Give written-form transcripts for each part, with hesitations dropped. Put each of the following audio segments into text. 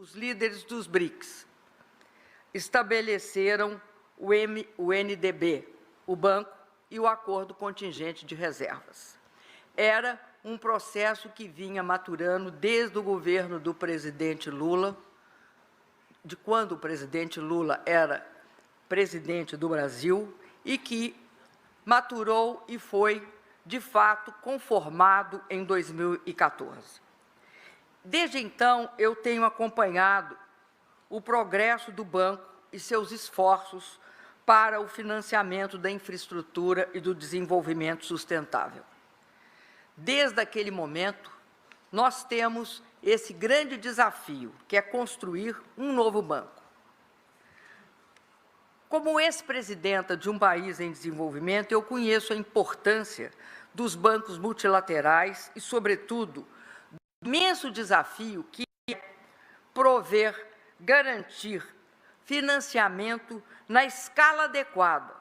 os líderes dos BRICS estabeleceram o NDB, o Banco e o Acordo Contingente de Reservas. Era um processo que vinha maturando desde o governo do presidente Lula, de quando o presidente Lula era presidente do Brasil, e que maturou e foi, de fato, conformado em 2014. Desde então, eu tenho acompanhado o progresso do banco e seus esforços para o financiamento da infraestrutura e do desenvolvimento sustentável. Desde aquele momento, nós temos esse grande desafio, que é construir um novo banco. Como ex-presidenta de um país em desenvolvimento, eu conheço a importância dos bancos multilaterais e, sobretudo, do imenso desafio que é prover, garantir financiamento na escala adequada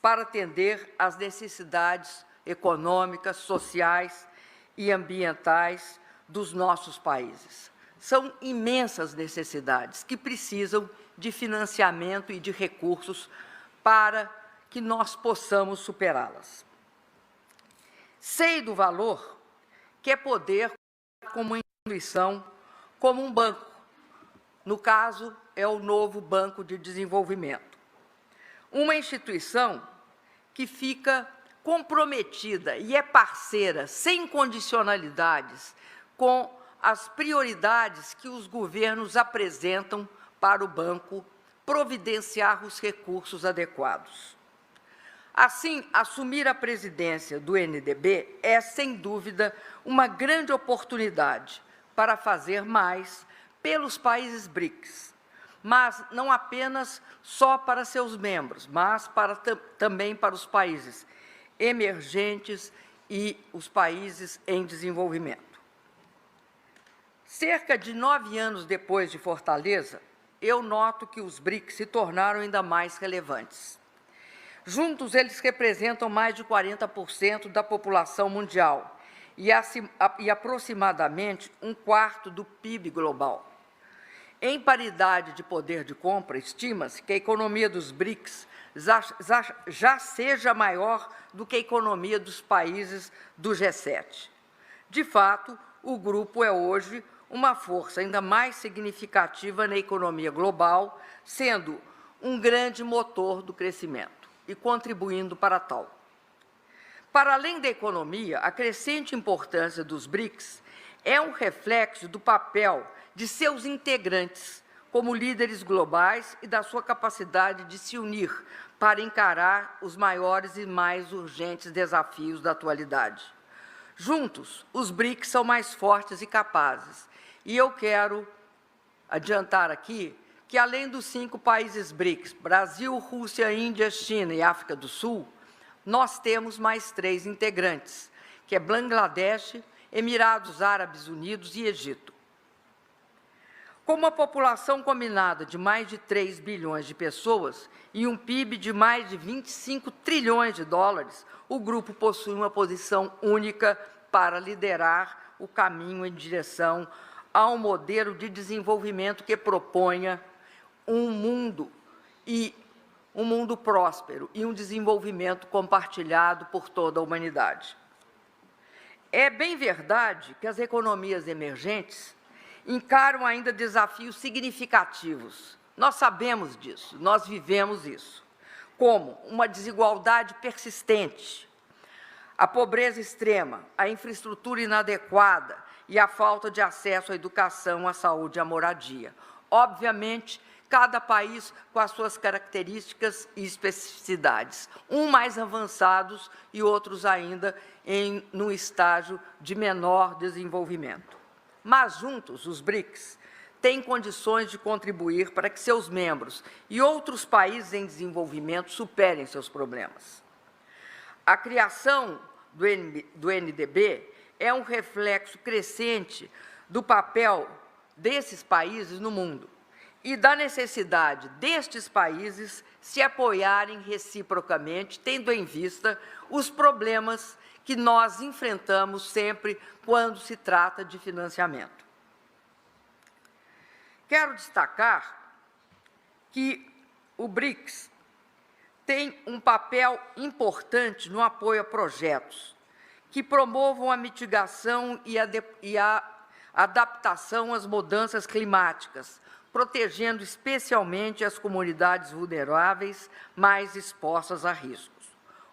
para atender às necessidades econômicas, sociais e ambientais dos nossos países. São imensas necessidades que precisam de financiamento e de recursos para que nós possamos superá-las. Sei do valor que é poder como instituição, como um banco. No caso, é o novo Banco de Desenvolvimento. Uma instituição que fica comprometida e é parceira, sem condicionalidades, com as prioridades que os governos apresentam para o banco providenciar os recursos adequados. Assim, assumir a presidência do NDB é, sem dúvida, uma grande oportunidade para fazer mais pelos países BRICS, mas não apenas só para seus membros, mas também para os países emergentes e os países em desenvolvimento. Cerca de 9 anos depois de Fortaleza, eu noto que os BRICS se tornaram ainda mais relevantes. Juntos, eles representam mais de 40% da população mundial e aproximadamente 1/4 do PIB global. Em paridade de poder de compra, estima-se que a economia dos BRICS já seja maior do que a economia dos países do G7. De fato, o grupo é hoje uma força ainda mais significativa na economia global, sendo um grande motor do crescimento e contribuindo para tal. Para além da economia, a crescente importância dos BRICS é um reflexo do papel de seus integrantes como líderes globais e da sua capacidade de se unir para encarar os maiores e mais urgentes desafios da atualidade. Juntos, os BRICS são mais fortes e capazes. E eu quero adiantar aqui que, além dos 5 países BRICS, Brasil, Rússia, Índia, China e África do Sul, nós temos mais 3 integrantes, que é Bangladesh, Emirados Árabes Unidos e Egito. Com uma população combinada de mais de 3 bilhões de pessoas e um PIB de mais de 25 trilhões de dólares, o grupo possui uma posição única para liderar o caminho em direção a um modelo de desenvolvimento que proponha um mundo próspero e um desenvolvimento compartilhado por toda a humanidade. É bem verdade que as economias emergentes encaram ainda desafios significativos. Nós sabemos disso, nós vivemos isso, como uma desigualdade persistente, a pobreza extrema, a infraestrutura inadequada e a falta de acesso à educação, à saúde e à moradia. Obviamente, cada país com as suas características e especificidades, uns mais avançados e outros ainda no estágio de menor desenvolvimento. Mas, juntos, os BRICS têm condições de contribuir para que seus membros e outros países em desenvolvimento superem seus problemas. A criação do NDB é um reflexo crescente do papel desses países no mundo e da necessidade destes países se apoiarem reciprocamente, tendo em vista os problemas que nós enfrentamos sempre quando se trata de financiamento. Quero destacar que o BRICS tem um papel importante no apoio a projetos que promovam a mitigação e a adaptação às mudanças climáticas, protegendo especialmente as comunidades vulneráveis mais expostas a riscos.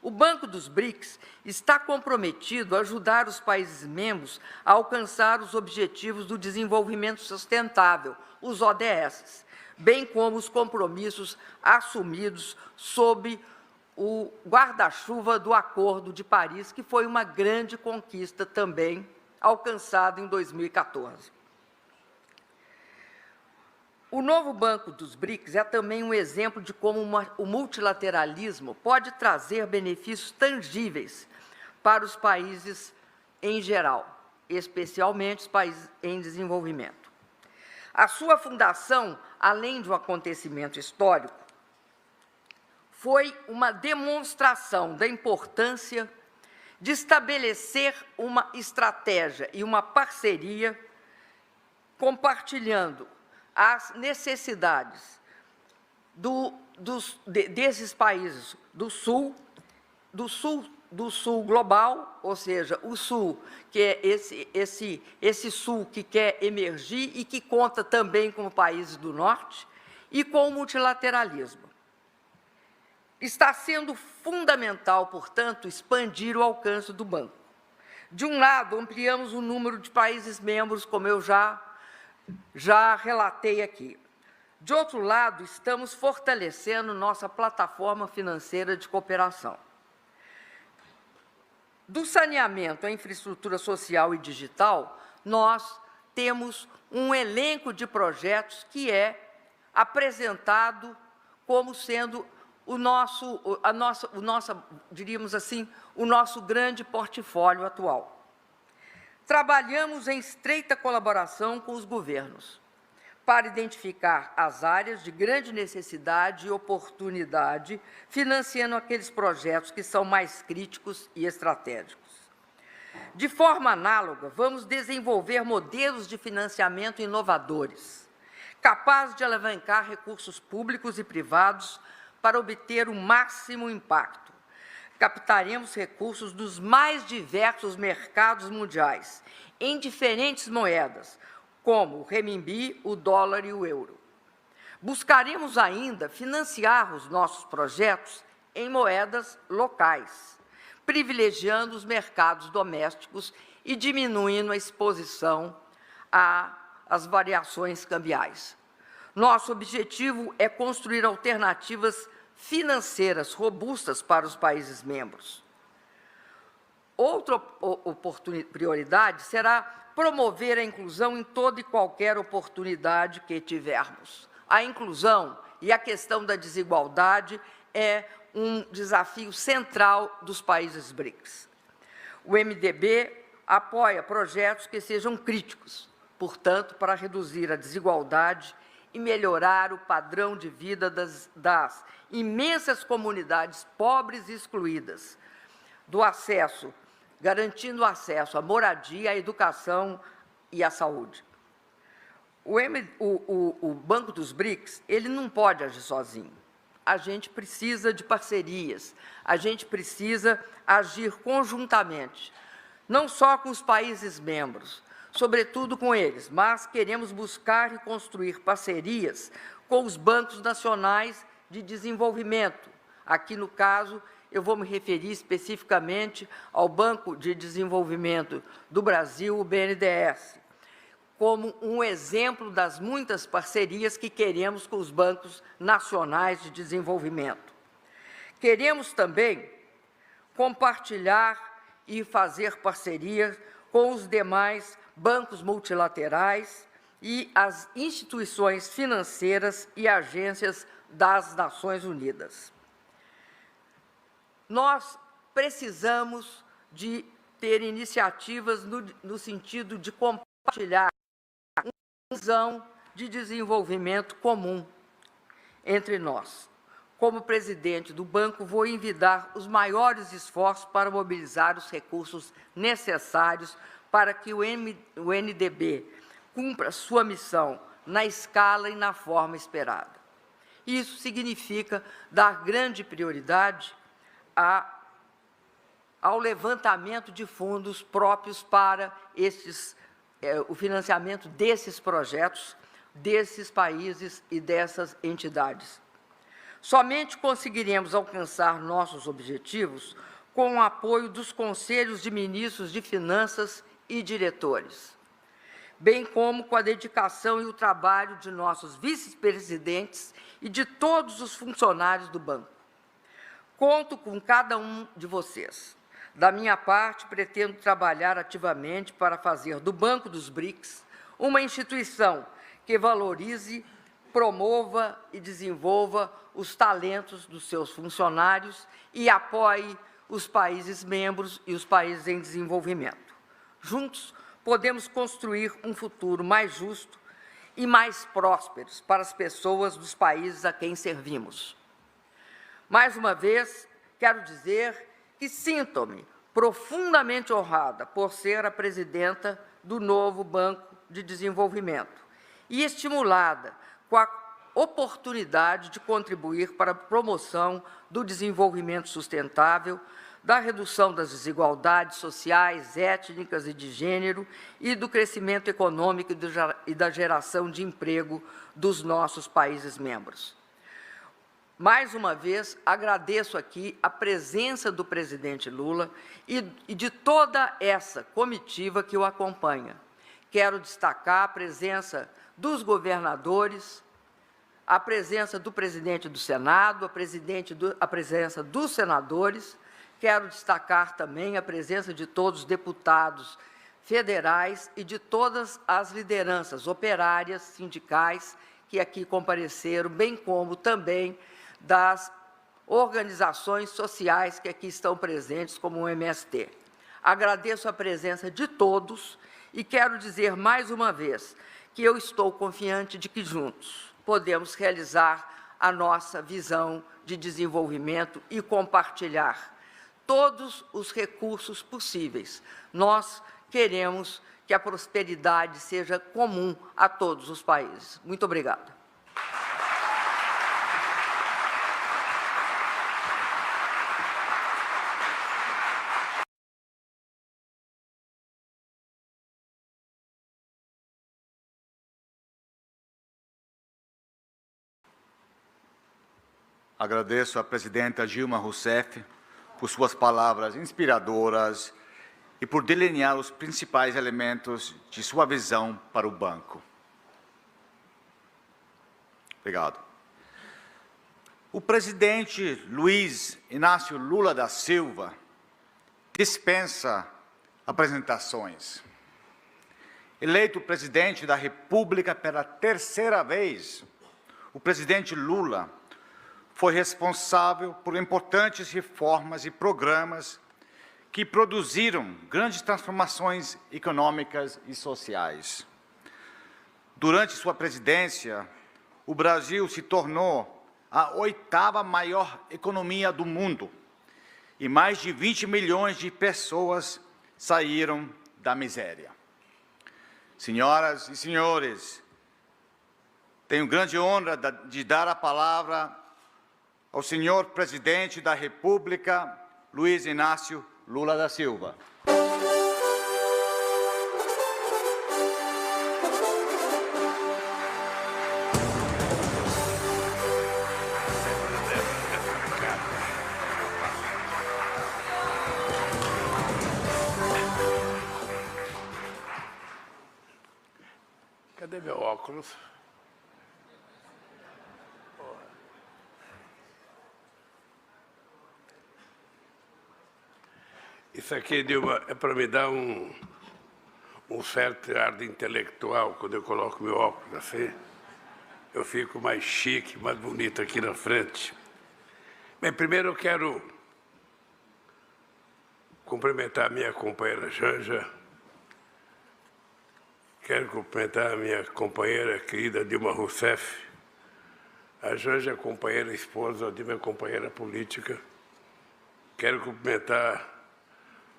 O Banco dos BRICS está comprometido a ajudar os países membros a alcançar os Objetivos do Desenvolvimento Sustentável, os ODS, bem como os compromissos assumidos sob o guarda-chuva do Acordo de Paris, que foi uma grande conquista também alcançada em 2014. O novo Banco dos BRICS é também um exemplo de como o multilateralismo pode trazer benefícios tangíveis para os países em geral, especialmente os países em desenvolvimento. A sua fundação, além de um acontecimento histórico, foi uma demonstração da importância de estabelecer uma estratégia e uma parceria compartilhando as necessidades desses países do sul global, ou seja, o sul, que é esse sul que quer emergir e que conta também com países do norte, e com o multilateralismo. Está sendo fundamental, portanto, expandir o alcance do banco. De um lado, ampliamos o número de países membros, como eu já relatei aqui. De outro lado, estamos fortalecendo nossa plataforma financeira de cooperação. Do saneamento à infraestrutura social e digital, nós temos um elenco de projetos que é apresentado como sendo diríamos assim, o nosso grande portfólio atual. Trabalhamos em estreita colaboração com os governos para identificar as áreas de grande necessidade e oportunidade, financiando aqueles projetos que são mais críticos e estratégicos. De forma análoga, vamos desenvolver modelos de financiamento inovadores, capazes de alavancar recursos públicos e privados para obter o máximo impacto. Captaremos recursos dos mais diversos mercados mundiais, em diferentes moedas, como o renminbi, o dólar e o euro. Buscaremos ainda financiar os nossos projetos em moedas locais, privilegiando os mercados domésticos e diminuindo a exposição às variações cambiais. Nosso objetivo é construir alternativas financeiras robustas para os países membros. Outra prioridade será promover a inclusão em toda e qualquer oportunidade que tivermos. A inclusão e a questão da desigualdade é um desafio central dos países BRICS. O MDB apoia projetos que sejam críticos, portanto, para reduzir a desigualdade e melhorar o padrão de vida das imensas comunidades pobres e excluídas, garantindo o acesso à moradia, à educação e à saúde. O Banco dos BRICS, ele não pode agir sozinho. A gente precisa de parcerias, a gente precisa agir conjuntamente, não só com os países membros, sobretudo com eles, mas queremos buscar e construir parcerias com os bancos nacionais de desenvolvimento. Aqui, no caso, eu vou me referir especificamente ao Banco de Desenvolvimento do Brasil, o BNDES, como um exemplo das muitas parcerias que queremos com os bancos nacionais de desenvolvimento. Queremos também compartilhar e fazer parcerias com os demais bancos multilaterais e as instituições financeiras e agências das Nações Unidas. Nós precisamos de ter iniciativas no sentido de compartilhar uma visão de desenvolvimento comum entre nós. Como presidente do banco, vou envidar os maiores esforços para mobilizar os recursos necessários para que o NDB cumpra sua missão na escala e na forma esperada. Isso significa dar grande prioridade ao levantamento de fundos próprios para o financiamento desses projetos, desses países e dessas entidades. Somente conseguiremos alcançar nossos objetivos com o apoio dos conselhos de ministros de finanças e diretores, bem como com a dedicação e o trabalho de nossos vice-presidentes e de todos os funcionários do banco. Conto com cada um de vocês. Da minha parte, pretendo trabalhar ativamente para fazer do Banco dos BRICS uma instituição que valorize, promova e desenvolva os talentos dos seus funcionários e apoie os países membros e os países em desenvolvimento. Juntos, podemos construir um futuro mais justo e mais próspero para as pessoas dos países a quem servimos. Mais uma vez, quero dizer que sinto-me profundamente honrada por ser a presidenta do novo Banco de Desenvolvimento e estimulada com a oportunidade de contribuir para a promoção do desenvolvimento sustentável, da redução das desigualdades sociais, étnicas e de gênero e do crescimento econômico e da geração de emprego dos nossos países membros. Mais uma vez, agradeço aqui a presença do presidente Lula e de toda essa comitiva que o acompanha. Quero destacar a presença dos governadores, a presença do presidente do Senado, a presença dos senadores. Quero destacar também a presença de todos os deputados federais e de todas as lideranças operárias, sindicais, que aqui compareceram, bem como também das organizações sociais que aqui estão presentes, como o MST. Agradeço a presença de todos e quero dizer mais uma vez que eu estou confiante de que juntos podemos realizar a nossa visão de desenvolvimento e compartilhar todos os recursos possíveis. Nós queremos que a prosperidade seja comum a todos os países. Muito obrigada. Agradeço à presidenta Dilma Rousseff por suas palavras inspiradoras e por delinear os principais elementos de sua visão para o banco. Obrigado. O presidente Luiz Inácio Lula da Silva dispensa apresentações. Eleito presidente da República pela terceira vez, o presidente Lula foi responsável por importantes reformas e programas que produziram grandes transformações econômicas e sociais. Durante sua presidência, o Brasil se tornou a 8ª maior economia do mundo e mais de 20 milhões de pessoas saíram da miséria. Senhoras e senhores, tenho grande honra de dar a palavra ao senhor presidente da República, Luiz Inácio Lula da Silva. Cadê meu óculos? Isso aqui, Dilma, é para me dar um certo ar de intelectual. Quando eu coloco meu óculos assim, eu fico mais chique, mais bonito aqui na frente. Bem, primeiro eu quero cumprimentar a minha companheira Janja, quero cumprimentar a minha companheira querida Dilma Rousseff, a Janja é companheira esposa de minha companheira política, quero cumprimentar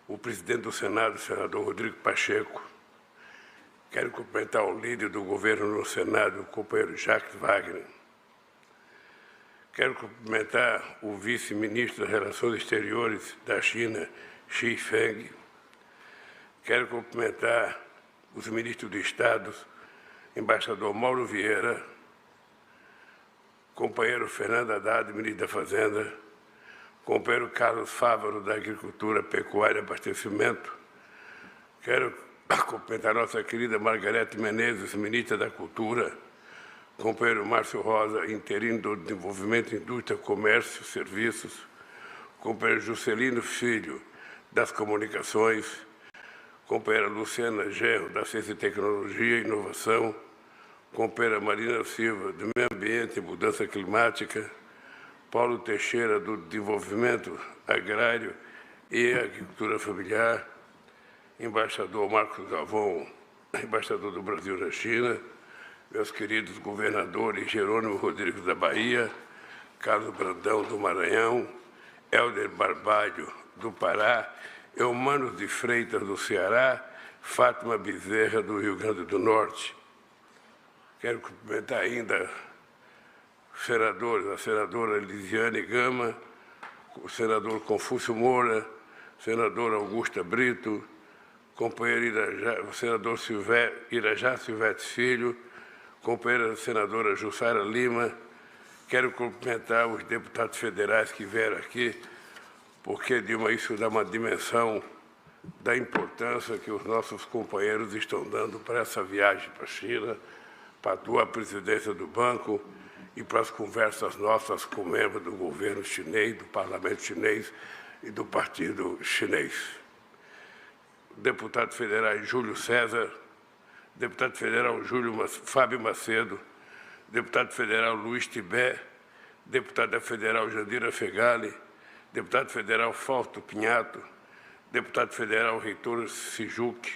o presidente do Senado, o senador Rodrigo Pacheco, Quero cumprimentar o líder do governo no Senado, o companheiro Jacques Wagner. Quero cumprimentar o vice-ministro das Relações Exteriores da China, Xi Feng. Quero cumprimentar os ministros de Estado, embaixador Mauro Vieira, companheiro Fernando Haddad, ministro da Fazenda, companheiro Carlos Fávaro, da Agricultura, Pecuária e Abastecimento. Quero cumprimentar a nossa querida Margarete Menezes, ministra da Cultura, companheiro Márcio Rosa, interino do Desenvolvimento, Indústria, Comércio e Serviços, companheiro Juscelino Filho, das Comunicações, companheira Luciana Gerro, da Ciência e Tecnologia e Inovação, companheira Marina Silva, do Meio Ambiente e Mudança Climática, Paulo Teixeira, do Desenvolvimento Agrário e Agricultura Familiar, embaixador Marcos Galvão, embaixador do Brasil na China, meus queridos governadores Jerônimo Rodrigues da Bahia, Carlos Brandão do Maranhão, Helder Barbalho do Pará, Eumanos de Freitas do Ceará, Fátima Bezerra do Rio Grande do Norte. Quero cumprimentar ainda os senadores, a senadora Elisiane Gama, o senador Confúcio Moura, senadora Augusta Brito, companheiro Irajá, o senador Irajá Silvete Filho, companheira senadora Jussara Lima. Quero cumprimentar os deputados federais que vieram aqui, porque, Dilma, isso dá uma dimensão da importância que os nossos companheiros estão dando para essa viagem para a China, para a tua presidência do banco e para as conversas nossas com membros do governo chinês, do parlamento chinês e do partido chinês. Deputado federal Júlio César, deputado federal Fábio Macedo, deputado federal Luiz Tibé, deputada federal Jandira Fegali, deputado federal Fausto Pinhato, deputado federal Reitor Sijuc,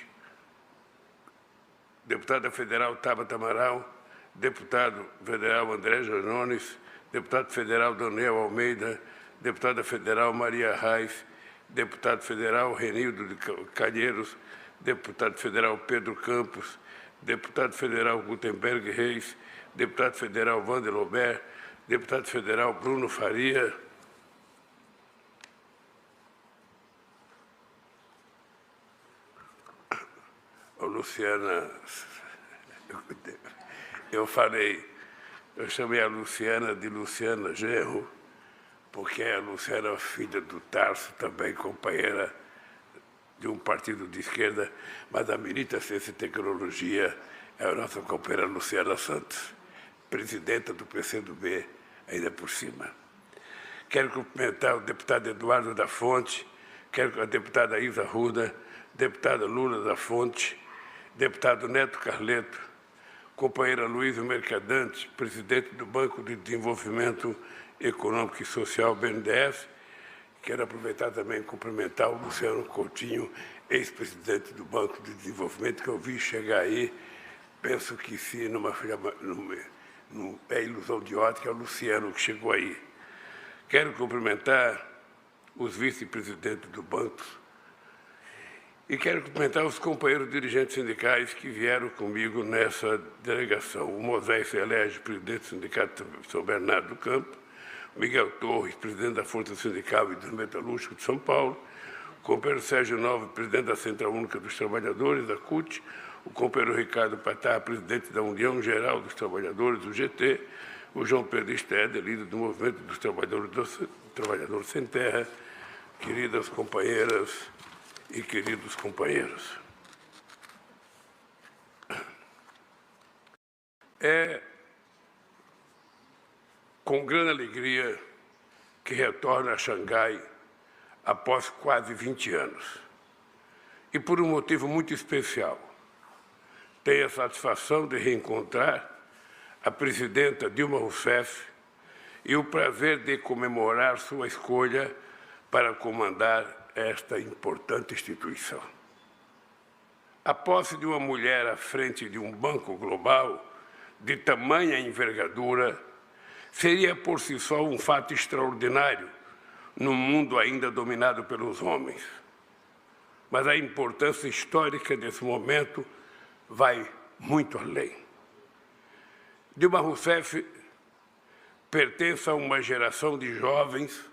deputada federal Tabata Amaral, deputado federal André Janones, deputado federal Daniel Almeida, deputada federal Maria Reis, deputado federal Renildo de Calheiros, deputado federal Pedro Campos, deputado federal Gutenberg Reis, deputado federal Wander Lobert, deputado federal Bruno Faria, Luciana, eu chamei a Luciana de Luciana Gerro, porque a Luciana é filha do Tarso, também companheira de um partido de esquerda, mas a ministra da Ciência e Tecnologia é a nossa companheira Luciana Santos, presidenta do PCdoB, ainda por cima. Quero cumprimentar o deputado Eduardo da Fonte, quero a deputada Isa Ruda, deputada Lula da Fonte, deputado Neto Carleto, companheira Luísa Mercadante, presidente do Banco de Desenvolvimento Econômico e Social, BNDES. Quero aproveitar também e cumprimentar o Luciano Coutinho, ex-presidente do Banco de Desenvolvimento, que eu vi chegar aí. Penso que se não é ilusão de ótica, é o Luciano que chegou aí. Quero cumprimentar os vice-presidentes do banco e quero cumprimentar os companheiros dirigentes sindicais que vieram comigo nessa delegação. O Moisés Celeste, presidente do Sindicato de São Bernardo do Campo, Miguel Torres, presidente da Força Sindical e do Metalúrgico de São Paulo, o companheiro Sérgio Nova, presidente da Central Única dos Trabalhadores, da CUT, o companheiro Ricardo Patá, presidente da União Geral dos Trabalhadores, do GT, o João Pedro Steder, líder do Movimento dos Trabalhadores Sem Terra, queridas companheiras e queridos companheiros. É com grande alegria que retorno a Xangai após quase 20 anos. E por um motivo muito especial. Tenho a satisfação de reencontrar a presidenta Dilma Rousseff e o prazer de comemorar sua escolha para comandar esta importante instituição. A posse de uma mulher à frente de um banco global de tamanha envergadura seria por si só um fato extraordinário num mundo ainda dominado pelos homens. Mas a importância histórica desse momento vai muito além. Dilma Rousseff pertence a uma geração de jovens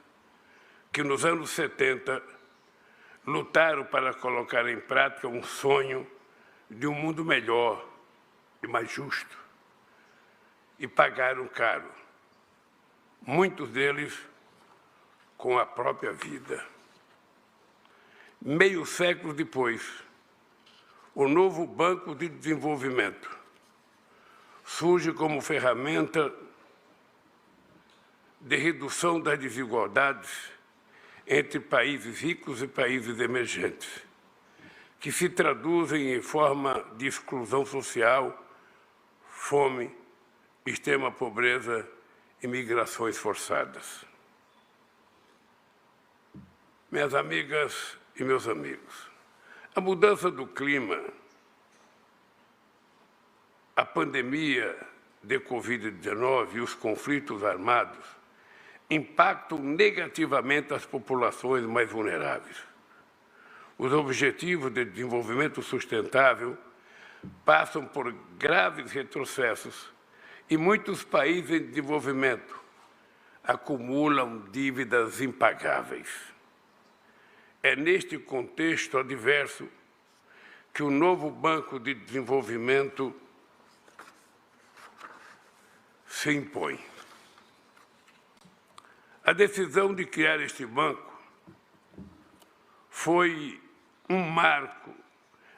que, nos anos 70, lutaram para colocar em prática um sonho de um mundo melhor e mais justo. E pagaram caro, muitos deles com a própria vida. Meio século depois, o novo Banco de Desenvolvimento surge como ferramenta de redução das desigualdades entre países ricos e países emergentes, que se traduzem em forma de exclusão social, fome, extrema pobreza e migrações forçadas. Minhas amigas e meus amigos, a mudança do clima, a pandemia de Covid-19 e os conflitos armados impactam negativamente as populações mais vulneráveis. Os Objetivos de Desenvolvimento Sustentável passam por graves retrocessos e muitos países em desenvolvimento acumulam dívidas impagáveis. É neste contexto adverso que o novo Banco de Desenvolvimento se impõe. A decisão de criar este banco foi um marco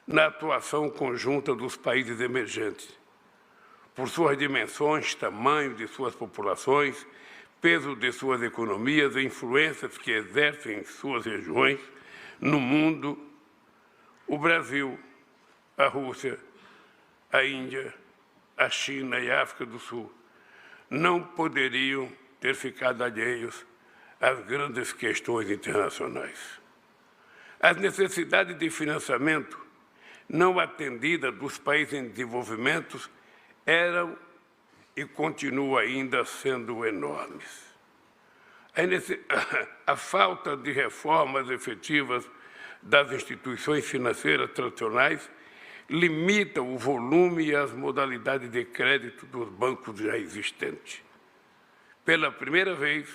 na atuação conjunta dos países emergentes, por suas dimensões, tamanho de suas populações, peso de suas economias e influências que exercem em suas regiões no mundo. O Brasil, a Rússia, a Índia, a China e a África do Sul não poderiam ter ficado alheios às grandes questões internacionais. As necessidades de financiamento não atendidas dos países em desenvolvimento eram e continuam ainda sendo enormes. A falta de reformas efetivas das instituições financeiras tradicionais limita o volume e as modalidades de crédito dos bancos já existentes. Pela primeira vez,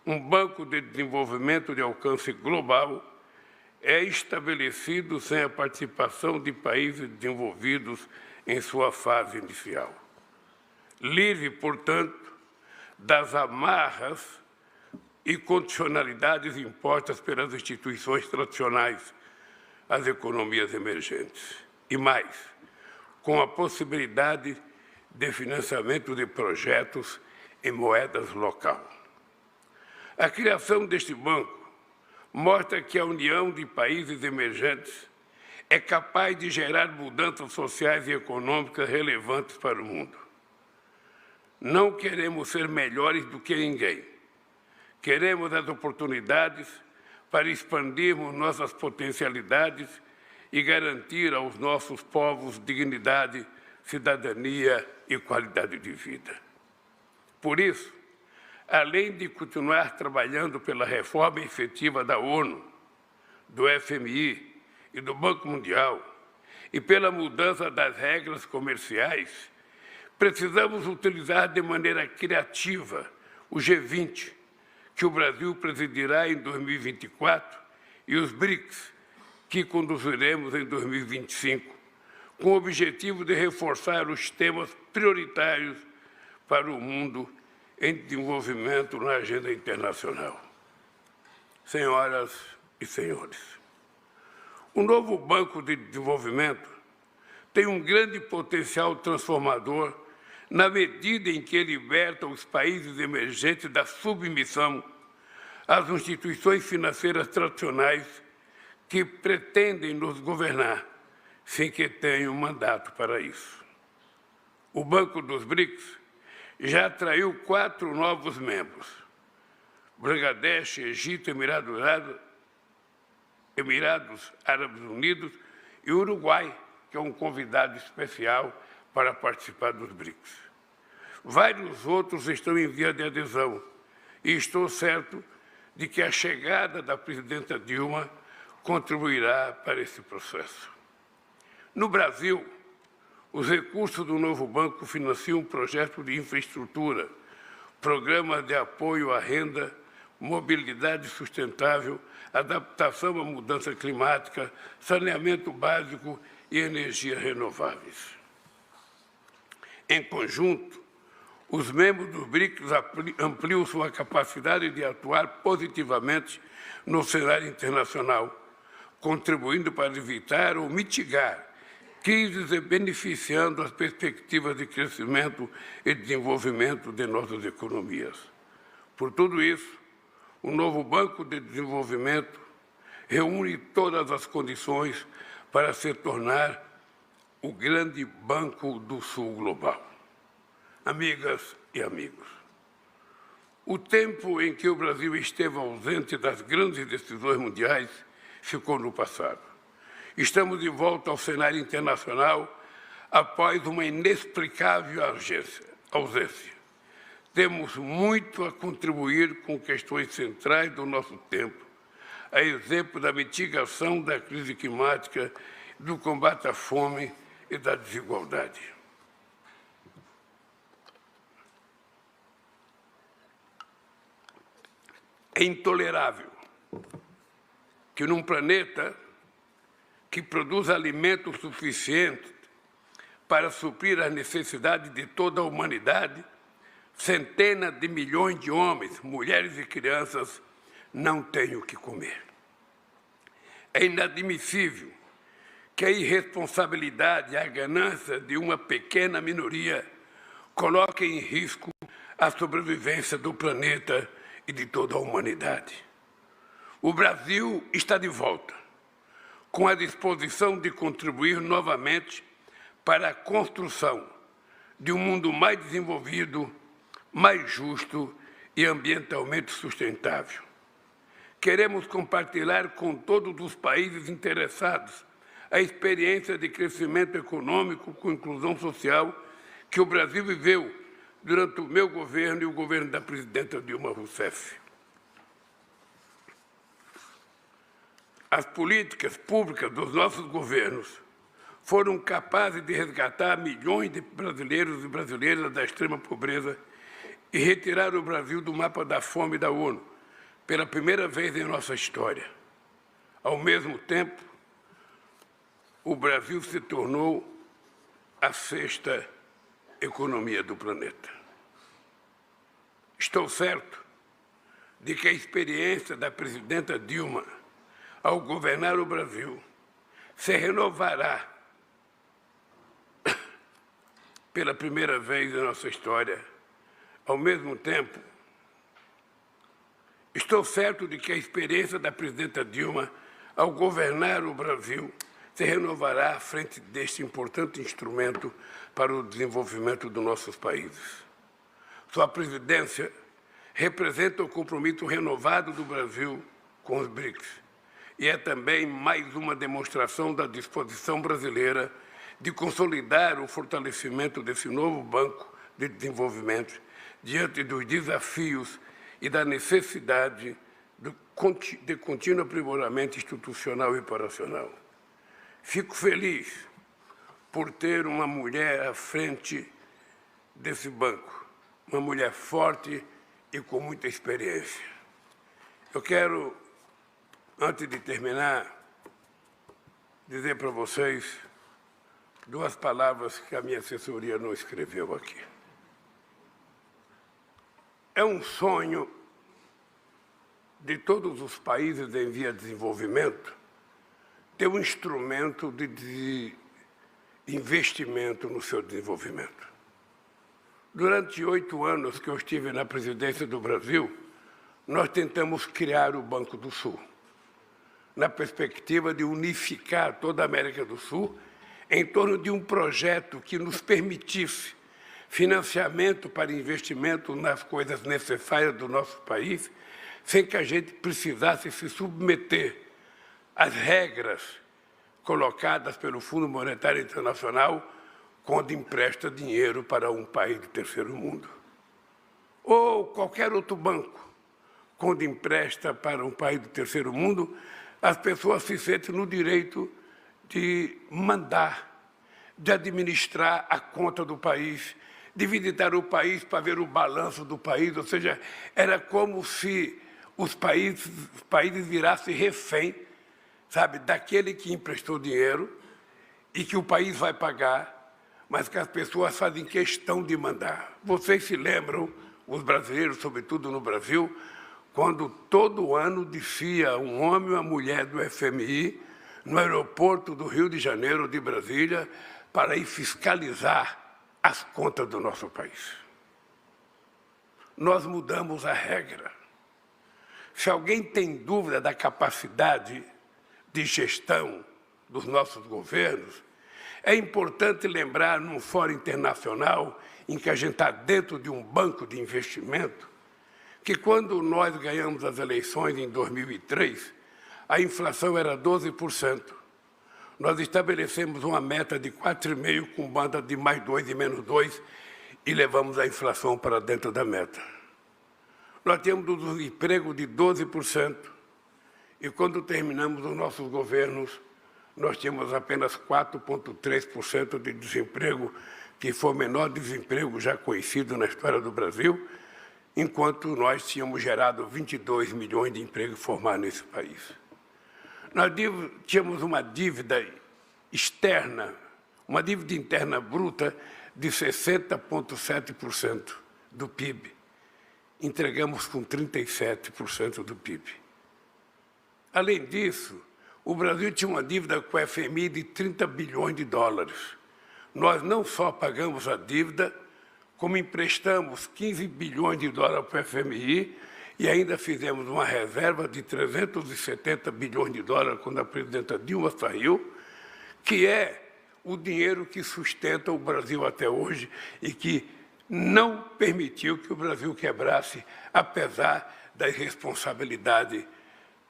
um banco de desenvolvimento de alcance global é estabelecido sem a participação de países desenvolvidos em sua fase inicial. Livre, portanto, das amarras e condicionalidades impostas pelas instituições tradicionais às economias emergentes. E mais, com a possibilidade de financiamento de projetos em moedas local. A criação deste banco mostra que a união de países emergentes é capaz de gerar mudanças sociais e econômicas relevantes para o mundo. Não queremos ser melhores do que ninguém. Queremos as oportunidades para expandirmos nossas potencialidades e garantir aos nossos povos dignidade, cidadania e qualidade de vida. Por isso, além de continuar trabalhando pela reforma efetiva da ONU, do FMI e do Banco Mundial e pela mudança das regras comerciais, precisamos utilizar de maneira criativa o G20, que o Brasil presidirá em 2024, e os BRICS, que conduziremos em 2025, com o objetivo de reforçar os temas prioritários para o mundo em desenvolvimento na agenda internacional. Senhoras e senhores, o novo Banco de Desenvolvimento tem um grande potencial transformador na medida em que liberta os países emergentes da submissão às instituições financeiras tradicionais que pretendem nos governar, sem que tenham mandato para isso. O Banco dos BRICS já atraiu 4 novos membros: Bangladesh, Egito, Emirados Árabes Unidos e Uruguai, que é um convidado especial para participar dos BRICS. Vários outros estão em via de adesão e estou certo de que a chegada da presidenta Dilma contribuirá para esse processo. No Brasil, Os recursos do novo banco financiam projetos de infraestrutura, programas de apoio à renda, mobilidade sustentável, adaptação à mudança climática, saneamento básico e energias renováveis. Em conjunto, os membros dos BRICS ampliam sua capacidade de atuar positivamente no cenário internacional, contribuindo para evitar ou mitigar crises e beneficiando as perspectivas de crescimento e desenvolvimento de nossas economias. Por tudo isso, o novo Banco de Desenvolvimento reúne todas as condições para se tornar o grande Banco do Sul global. Amigas e amigos, o tempo em que o Brasil esteve ausente das grandes decisões mundiais ficou no passado. Estamos de volta ao cenário internacional após uma inexplicável ausência. Temos muito a contribuir com questões centrais do nosso tempo, a exemplo da mitigação da crise climática, do combate à fome e da desigualdade. É intolerável que num planeta que produz alimento suficiente para suprir as necessidades de toda a humanidade, centenas de milhões de homens, mulheres e crianças não tenham o que comer. É inadmissível que a irresponsabilidade e a ganância de uma pequena minoria coloquem em risco a sobrevivência do planeta e de toda a humanidade. O Brasil está de volta, com a disposição de contribuir novamente para a construção de um mundo mais desenvolvido, mais justo e ambientalmente sustentável. Queremos compartilhar com todos os países interessados a experiência de crescimento econômico com inclusão social que o Brasil viveu durante o meu governo e o governo da presidenta Dilma Rousseff. As políticas públicas dos nossos governos foram capazes de resgatar milhões de brasileiros e brasileiras da extrema pobreza e retirar o Brasil do mapa da fome da ONU, pela primeira vez em nossa história. Ao mesmo tempo, o Brasil se tornou a sexta economia do planeta. Estou certo de que a experiência da presidenta Dilma ao governar o Brasil se renovará pela primeira vez em nossa história. Ao mesmo tempo, estou certo de que a experiência da presidenta Dilma ao governar o Brasil se renovará à frente deste importante instrumento para o desenvolvimento dos nossos países. Sua presidência representa o compromisso renovado do Brasil com os BRICS e é também mais uma demonstração da disposição brasileira de consolidar o fortalecimento desse novo Banco de Desenvolvimento diante dos desafios e da necessidade de contínuo aprimoramento institucional e operacional. Fico feliz por ter uma mulher à frente desse banco, uma mulher forte e com muita experiência. Eu quero, antes de terminar, dizer para vocês duas palavras que a minha assessoria não escreveu aqui. É um sonho de todos os países em via de desenvolvimento ter um instrumento de investimento no seu desenvolvimento. Durante 8 anos que eu estive na presidência do Brasil, nós tentamos criar o Banco do Sul, na perspectiva de unificar toda a América do Sul em torno de um projeto que nos permitisse financiamento para investimento nas coisas necessárias do nosso país, sem que a gente precisasse se submeter às regras colocadas pelo Fundo Monetário Internacional quando empresta dinheiro para um país do terceiro mundo. Ou qualquer outro banco, quando empresta para um país do terceiro mundo, as pessoas se sentem no direito de mandar, de administrar a conta do país, de visitar o país para ver o balanço do país, ou seja, era como se os países virassem refém, sabe, daquele que emprestou dinheiro e que o país vai pagar, mas que as pessoas fazem questão de mandar. Vocês se lembram, os brasileiros, sobretudo no Brasil, quando todo ano descia um homem e uma mulher do FMI no aeroporto do Rio de Janeiro, de Brasília, para ir fiscalizar as contas do nosso país. Nós mudamos a regra. Se alguém tem dúvida da capacidade de gestão dos nossos governos, é importante lembrar, num fórum internacional, em que a gente está dentro de um banco de investimento, que quando nós ganhamos as eleições em 2003, a inflação era 12%. Nós estabelecemos uma meta de 4,5% com banda de mais 2 e menos 2 e levamos a inflação para dentro da meta. Nós temos um desemprego de 12% e quando terminamos os nossos governos, nós tínhamos apenas 4,3% de desemprego, que foi o menor desemprego já conhecido na história do Brasil, enquanto nós tínhamos gerado 22 milhões de empregos formados nesse país. Nós tínhamos uma dívida externa, uma dívida interna bruta de 60,7% do PIB. Entregamos com 37% do PIB. Além disso, o Brasil tinha uma dívida com o FMI de 30 bilhões de dólares. Nós não só pagamos a dívida, como emprestamos 15 bilhões de dólares para o FMI e ainda fizemos uma reserva de 370 bilhões de dólares quando a presidenta Dilma saiu, que é o dinheiro que sustenta o Brasil até hoje e que não permitiu que o Brasil quebrasse, apesar da irresponsabilidade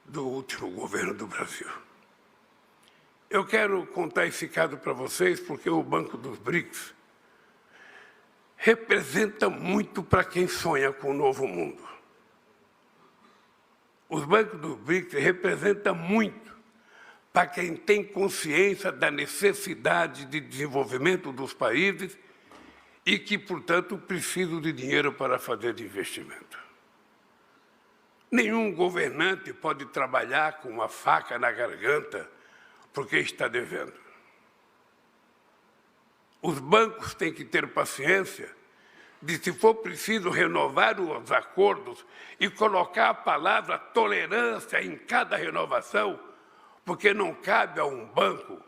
do último governo do Brasil. Eu quero contar esse caso para vocês porque o Banco dos BRICS representa muito para quem sonha com o novo mundo. Os bancos dos BRICS representam muito para quem tem consciência da necessidade de desenvolvimento dos países e que, portanto, precisam de dinheiro para fazer de investimento. Nenhum governante pode trabalhar com uma faca na garganta porque está devendo. Os bancos têm que ter paciência de, se for preciso, renovar os acordos e colocar a palavra tolerância em cada renovação, porque não cabe a um banco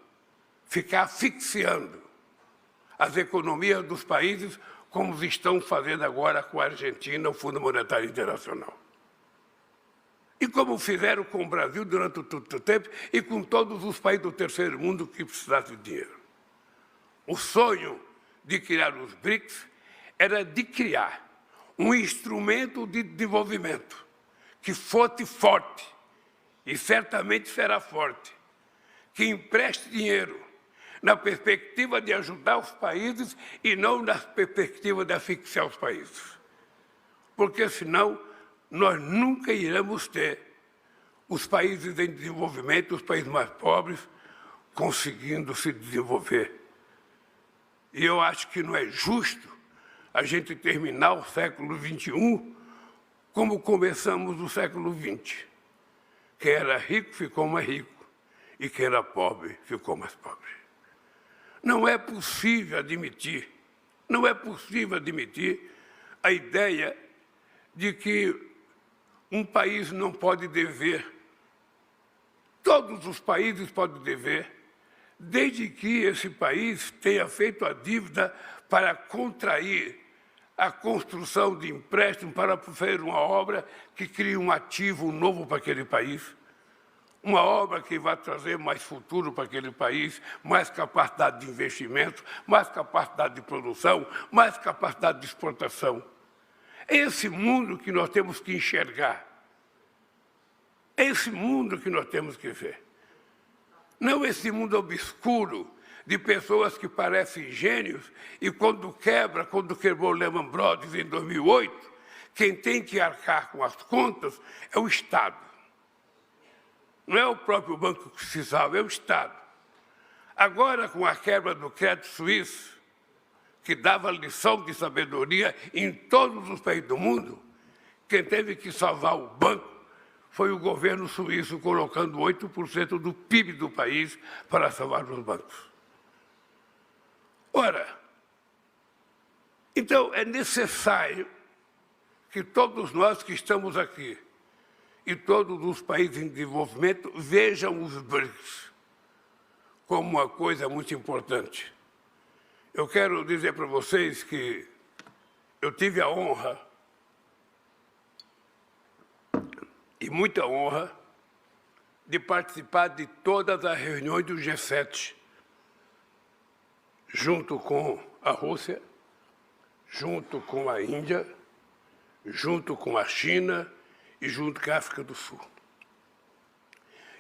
ficar asfixiando as economias dos países como estão fazendo agora com a Argentina, o Fundo Monetário Internacional. E como fizeram com o Brasil durante todo o tempo e com todos os países do terceiro mundo que precisassem de dinheiro. O sonho de criar os BRICS era de criar um instrumento de desenvolvimento que fosse forte, e certamente será forte, que empreste dinheiro na perspectiva de ajudar os países e não na perspectiva de asfixiar os países. Porque, senão, nós nunca iremos ter os países em desenvolvimento, os países mais pobres, conseguindo se desenvolver. E eu acho que não é justo a gente terminar o século XXI como começamos o século XX. Quem era rico ficou mais rico e quem era pobre ficou mais pobre. Não é possível admitir a ideia de que um país não pode dever. Todos os países podem dever, desde que esse país tenha feito a dívida para contrair a construção de empréstimo para fazer uma obra que crie um ativo novo para aquele país, uma obra que vai trazer mais futuro para aquele país, mais capacidade de investimento, mais capacidade de produção, mais capacidade de exportação. É esse mundo que nós temos que enxergar. É esse mundo que nós temos que ver. Não esse mundo obscuro de pessoas que parecem gênios e quando quebrou o Lehman Brothers em 2008, quem tem que arcar com as contas é o Estado. Não é o próprio banco que se salva, é o Estado. Agora, com a quebra do crédito suíço, que dava lição de sabedoria em todos os países do mundo, quem teve que salvar o banco foi o governo suíço, colocando 8% do PIB do país para salvar os bancos. Ora, então é necessário que todos nós que estamos aqui e todos os países em desenvolvimento vejam os BRICS como uma coisa muito importante. Eu quero dizer para vocês que eu tive a honra, e muita honra, de participar de todas as reuniões do G7, junto com a Rússia, junto com a Índia, junto com a China e junto com a África do Sul.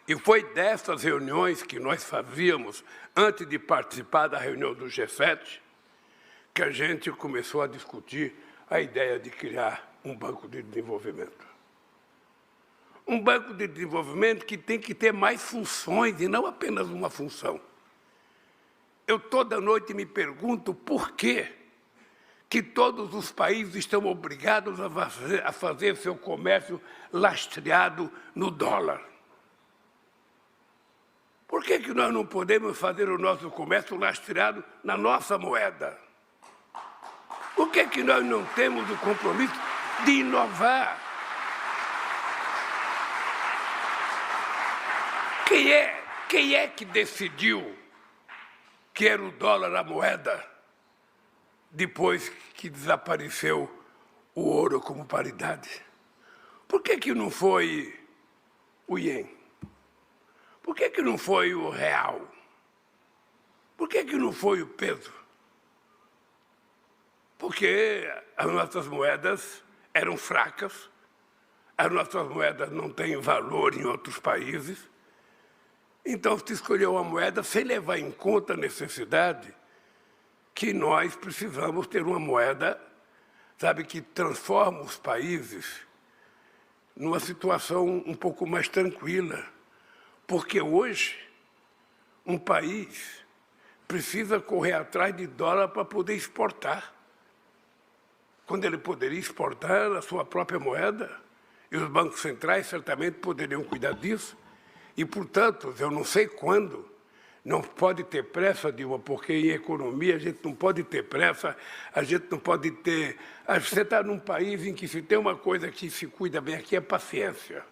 E foi dessas reuniões que nós fazíamos, antes de participar da reunião do G7, que a gente começou a discutir a ideia de criar um banco de desenvolvimento. Um banco de desenvolvimento que tem que ter mais funções e não apenas uma função. Eu toda noite me pergunto por quê que todos os países estão obrigados a fazer seu comércio lastreado no dólar. Por que nós não podemos fazer o nosso comércio lastreado na nossa moeda? Por que nós não temos o compromisso de inovar? Quem é que decidiu que era o dólar a moeda depois que desapareceu o ouro como paridade? Por que não foi o ien? Por que não foi o real? Por que não foi o peso? Porque as nossas moedas eram fracas, as nossas moedas não têm valor em outros países. Então, se escolheu uma moeda sem levar em conta a necessidade que nós precisamos ter uma moeda, sabe, que transforma os países numa situação um pouco mais tranquila. Porque hoje, um país precisa correr atrás de dólar para poder exportar. Quando ele poderia exportar a sua própria moeda, e os bancos centrais certamente poderiam cuidar disso. E, portanto, eu não sei quando, não pode ter pressa, Dilma, porque em economia a gente não pode ter pressa, a gente não pode ter... Você está num país em que se tem uma coisa que se cuida bem aqui é paciência.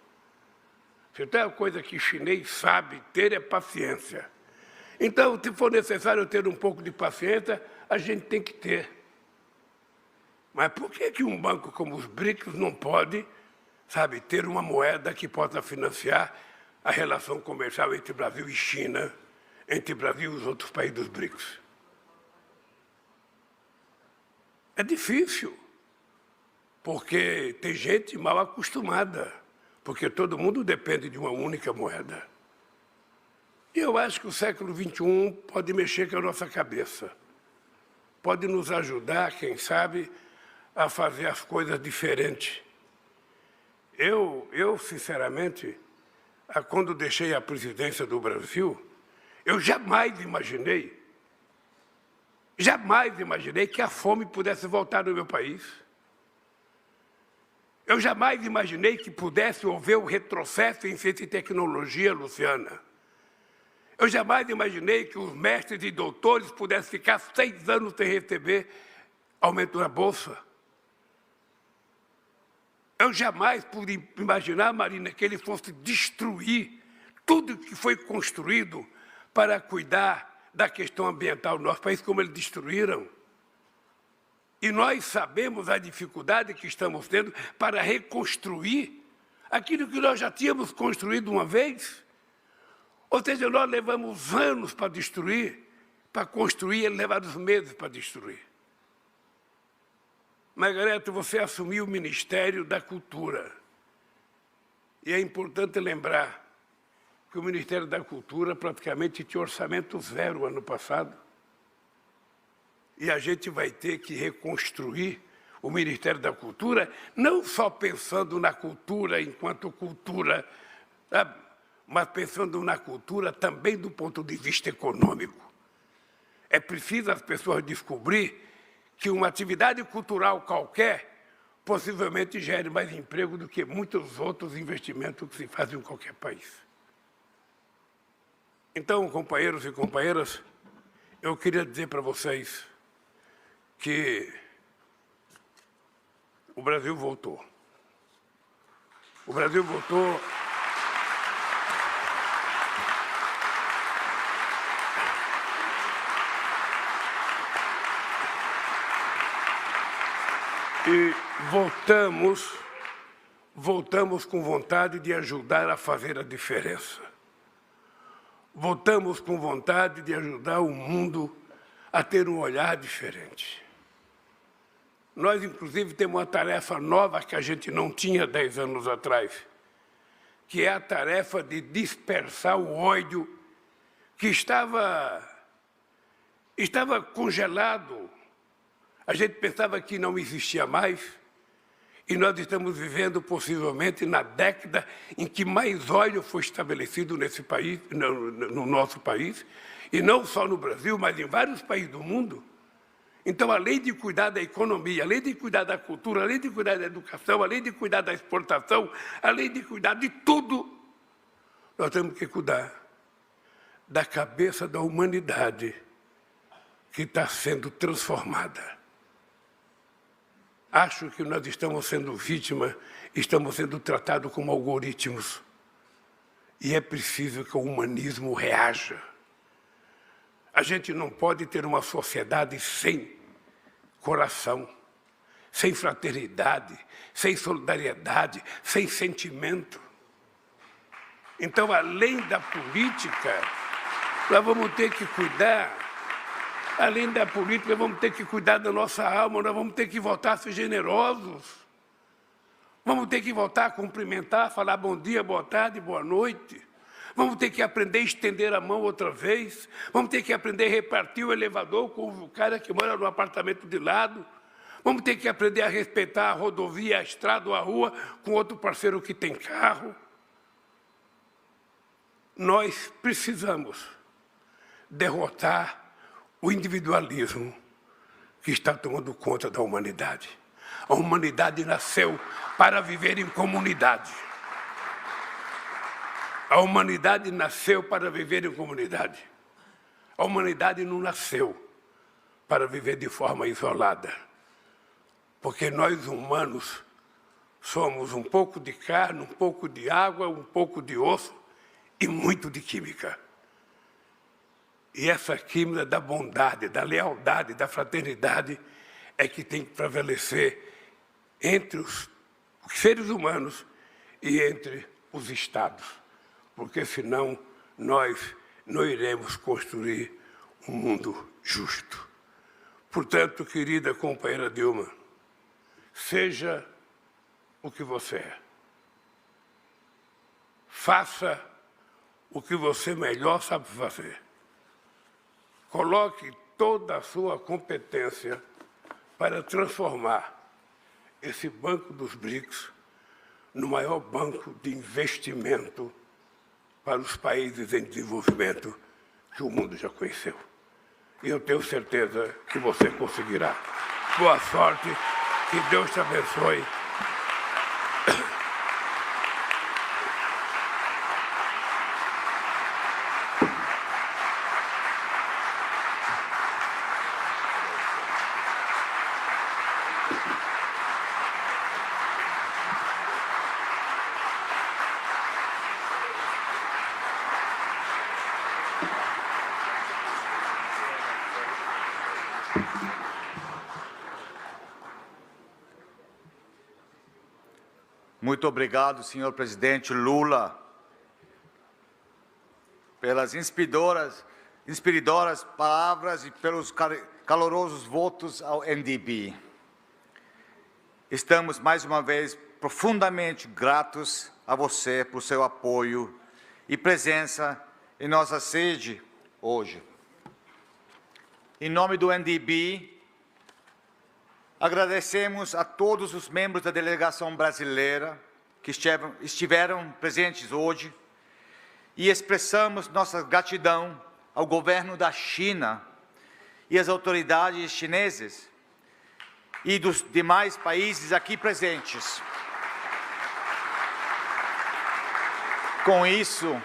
Se tem uma coisa que o chinês sabe ter é paciência. Então, se for necessário ter um pouco de paciência, a gente tem que ter. Mas por que um banco como os BRICS não pode, sabe, ter uma moeda que possa financiar a relação comercial entre Brasil e China, entre Brasil e os outros países dos BRICS? É difícil, porque tem gente mal acostumada, porque todo mundo depende de uma única moeda. E eu acho que o século XXI pode mexer com a nossa cabeça, pode nos ajudar, quem sabe, a fazer as coisas diferentes. Eu sinceramente, quando deixei a presidência do Brasil, eu jamais imaginei que a fome pudesse voltar no meu país. Eu jamais imaginei que pudesse haver o retrocesso em ciência e tecnologia, Luciana. Eu jamais imaginei que os mestres e doutores pudessem ficar 6 anos sem receber aumento na Bolsa. Eu jamais pude imaginar, Marina, que ele fosse destruir tudo que foi construído para cuidar da questão ambiental do nosso país, como eles destruíram. E nós sabemos a dificuldade que estamos tendo para reconstruir aquilo que nós já tínhamos construído uma vez. Ou seja, nós levamos anos para destruir, para construir, ele levamos meses para destruir. Margareta, você assumiu o Ministério da Cultura. E é importante lembrar que o Ministério da Cultura praticamente tinha orçamento zero ano passado. E a gente vai ter que reconstruir o Ministério da Cultura, não só pensando na cultura enquanto cultura, sabe? mas pensando na cultura também do ponto de vista econômico. É preciso as pessoas descobrir que uma atividade cultural qualquer possivelmente gere mais emprego do que muitos outros investimentos que se fazem em qualquer país. Então, companheiros e companheiras, eu queria dizer para vocês que o Brasil voltou. O Brasil voltou. E voltamos com vontade de ajudar a fazer a diferença. Voltamos com vontade de ajudar o mundo a ter um olhar diferente. Nós, inclusive, temos uma tarefa nova que a gente não tinha 10 anos atrás, que é a tarefa de dispersar o ódio que estava congelado. A gente pensava que não existia mais, e nós estamos vivendo possivelmente na década em que mais ódio foi estabelecido nesse país, no nosso país, e não só no Brasil, mas em vários países do mundo. Então, além de cuidar da economia, além de cuidar da cultura, além de cuidar da educação, além de cuidar da exportação, além de cuidar de tudo, nós temos que cuidar da cabeça da humanidade que está sendo transformada. Acho que nós estamos sendo vítimas, estamos sendo tratados como algoritmos. E é preciso que o humanismo reaja. A gente não pode ter uma sociedade sem coração, sem fraternidade, sem solidariedade, sem sentimento. Então, além da política, nós vamos ter que cuidar. Além da política, vamos ter que cuidar da nossa alma, nós vamos ter que voltar a ser generosos. Vamos ter que voltar a cumprimentar, falar bom dia, boa tarde, boa noite. Vamos ter que aprender a estender a mão outra vez. Vamos ter que aprender a repartir o elevador com o cara que mora no apartamento de lado. Vamos ter que aprender a respeitar a rodovia, a estrada ou a rua com outro parceiro que tem carro. Nós precisamos derrotar o individualismo que está tomando conta da humanidade. A humanidade nasceu para viver em comunidade. A humanidade nasceu para viver em comunidade. A humanidade não nasceu para viver de forma isolada. Porque nós, humanos, somos um pouco de carne, um pouco de água, um pouco de osso e muito de química. E essa química da bondade, da lealdade, da fraternidade é que tem que prevalecer entre os seres humanos e entre os Estados, porque senão nós não iremos construir um mundo justo. Portanto, querida companheira Dilma, seja o que você é. Faça o que você melhor sabe fazer. Coloque toda a sua competência para transformar esse Banco dos BRICS no maior banco de investimento para os países em desenvolvimento que o mundo já conheceu. E eu tenho certeza que você conseguirá. Boa sorte, que Deus te abençoe. Muito obrigado, senhor presidente Lula, pelas inspiradoras palavras e pelos calorosos votos ao NDB. Estamos, mais uma vez, profundamente gratos a você por seu apoio e presença em nossa sede hoje. Em nome do NDB, agradecemos a todos os membros da delegação brasileira que estiveram presentes hoje e expressamos nossa gratidão ao governo da China e às autoridades chinesas e dos demais países aqui presentes. Com isso,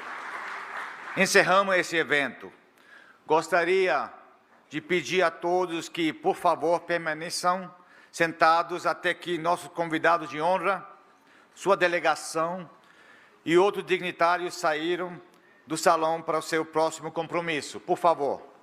encerramos esse evento. Gostaria de pedir a todos que, por favor, permaneçam sentados até que nosso convidado de honra, sua delegação e outros dignitários saíram do salão para o seu próximo compromisso. Por favor.